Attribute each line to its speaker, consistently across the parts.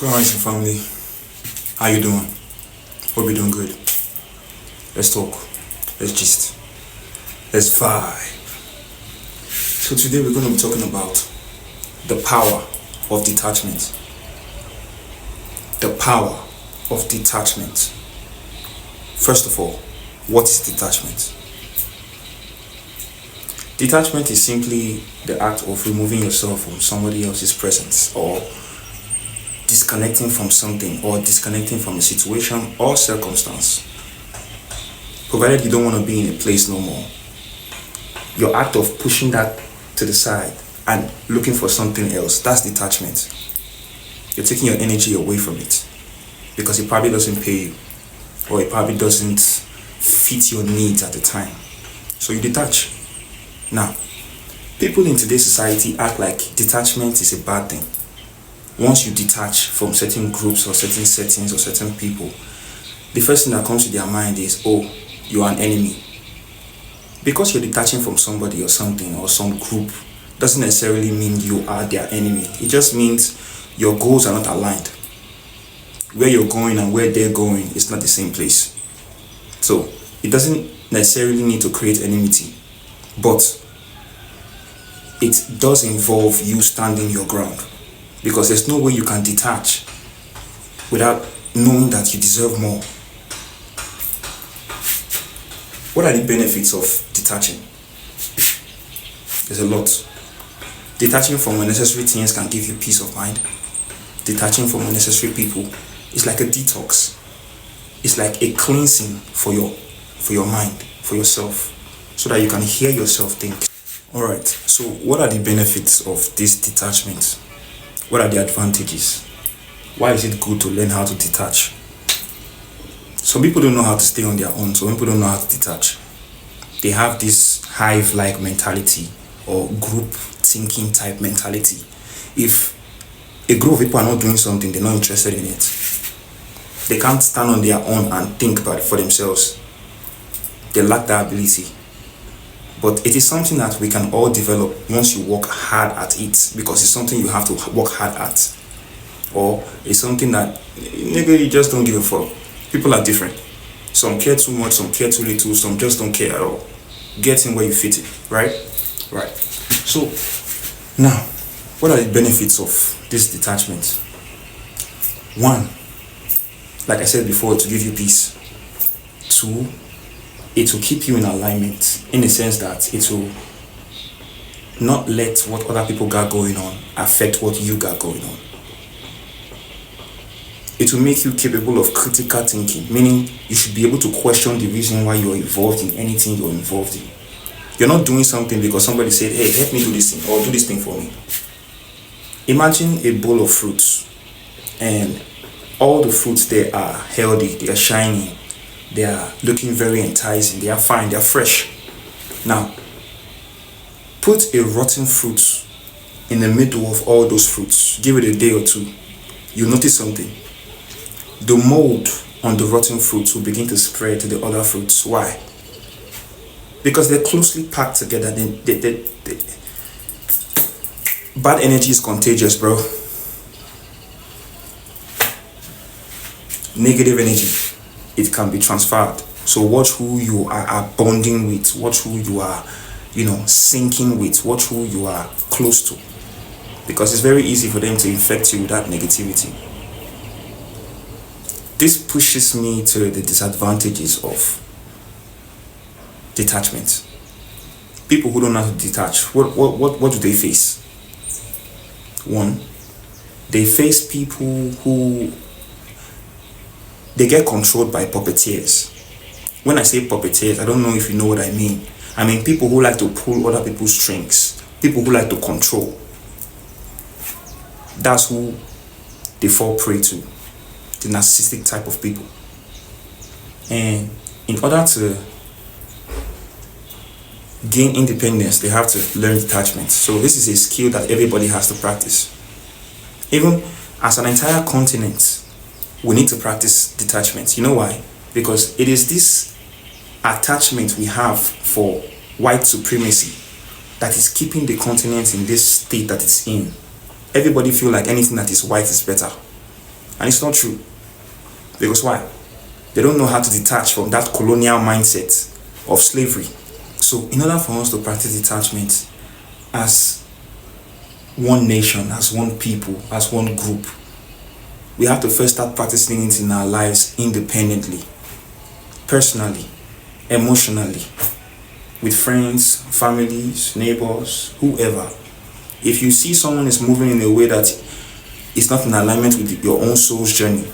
Speaker 1: Good morning, family. How you doing? Hope you're doing good. Let's talk. Let's gist. Let's vibe. So today we're going to be talking about the power of detachment. The power of detachment. First of all, what is detachment? Detachment is simply the act of removing yourself from somebody else's presence, or disconnecting from something, or disconnecting from a situation or circumstance, provided you don't want to be in a place no more. Your act of pushing that to the side and looking for something else, that's detachment. You're taking your energy away from it because it probably doesn't pay you, or it probably doesn't fit your needs at the time. So you detach. Now, people in today's society act like detachment is a bad thing. Once you detach from certain groups or certain settings or certain people, the first thing that comes to their mind is, oh, you are an enemy. Because you're detaching from somebody or something or some group doesn't necessarily mean you are their enemy. It just means your goals are not aligned. Where you're going and where they're going is not the same place. So it doesn't necessarily need to create enmity, but it does involve you standing your ground, because there's no way you can detach without knowing that you deserve more. What are the benefits of detaching? There's a lot. Detaching from unnecessary things can give you peace of mind. Detaching from unnecessary people is like a detox. It's like a cleansing for your mind, for yourself, so that you can hear yourself think. Alright, so what are the benefits of this detachment? What are the advantages? Why is it good to learn how to detach? Some people don't know how to stay on their own. Some people don't know how to detach. They have this hive-like mentality or group thinking type mentality. If a group of people are not doing something, they're not interested in it. They can't stand on their own and think about it for themselves. They lack that ability. But it is something that we can all develop once you work hard at it, because it's something you have to work hard at. Or it's something that you just don't give a fuck. People are different. Some care too much, some care too little, some just don't care at all. Get in where you fit it, right? Right. So now, what are the benefits of this detachment? One, like I said before, to give you peace. Two, it will keep you in alignment, in the sense that it will not let what other people got going on affect what you got going on. It will make you capable of critical thinking, meaning you should be able to question the reason why you're involved in anything you're involved in. You're not doing something because somebody said, hey, help me do this thing, or do this thing for me. Imagine a bowl of fruits, and all the fruits there are healthy, they are shiny, they are looking very enticing, they are fine, they are fresh. Now, put a rotten fruit in the middle of all those fruits, give it a day or two, you'll notice something. The mold on the rotten fruits will begin to spread to the other fruits. Why? Because they're closely packed together. Bad energy is contagious, bro. Negative energy, it can be transferred. So watch who you are bonding with, watch who you are, syncing with, watch who you are close to. Because it's very easy for them to infect you with that negativity. This pushes me to the disadvantages of detachment. People who don't know how to detach, what do they face? One, they face people who they get controlled by puppeteers. When I say puppeteers, I don't know if you know what I mean. I mean people who like to pull other people's strings, people who like to control. That's who they fall prey to, the narcissistic type of people. And in order to gain independence, they have to learn detachment. So this is a skill that everybody has to practice. Even as an entire continent, we need to practice detachment. You know why? Because it is this attachment we have for white supremacy that is keeping the continent in this state that it's in. Everybody feel like anything that is white is better. And it's not true. Because why? They don't know how to detach from that colonial mindset of slavery. So in order for us to practice detachment as one nation, as one people, as one group, we have to first start practicing it in our lives independently, personally, emotionally, with friends, families, neighbors, whoever. If you see someone is moving in a way that is not in alignment with your own soul's journey,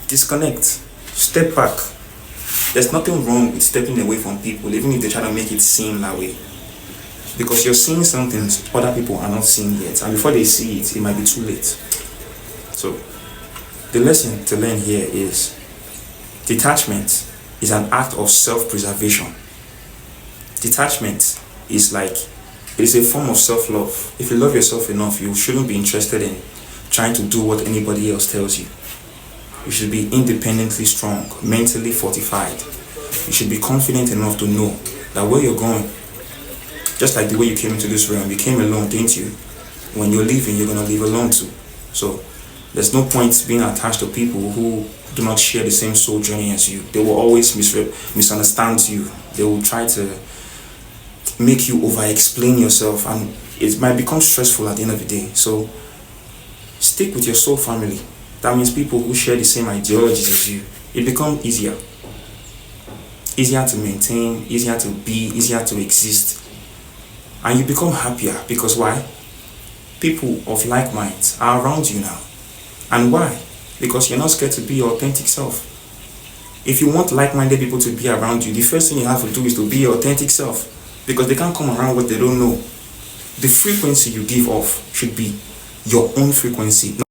Speaker 1: disconnect, step back. There's nothing wrong with stepping away from people, even if they try to make it seem that way. Because you're seeing something other people are not seeing yet, and before they see it, it might be too late. So, the lesson to learn here is detachment is an act of self-preservation. Detachment is it is a form of self-love. If you love yourself enough, you shouldn't be interested in trying to do what anybody else tells you. You should be independently strong, mentally fortified. You should be confident enough to know that where you're going, just like the way you came into this realm, you came alone, didn't you? When you're leaving, you're going to leave alone too. So there's no point being attached to people who do not share the same soul journey as you. They will always misunderstand you. They will try to make you over-explain yourself, and it might become stressful at the end of the day. So stick with your soul family. That means people who share the same ideologies as you. It becomes easier. Easier to maintain, easier to be, easier to exist. And you become happier because why? People of like minds are around you now. And why? Because you're not scared to be your authentic self. If you want like-minded people to be around you, the first thing you have to do is to be your authentic self. Because they can't come around what they don't know. The frequency you give off should be your own frequency, not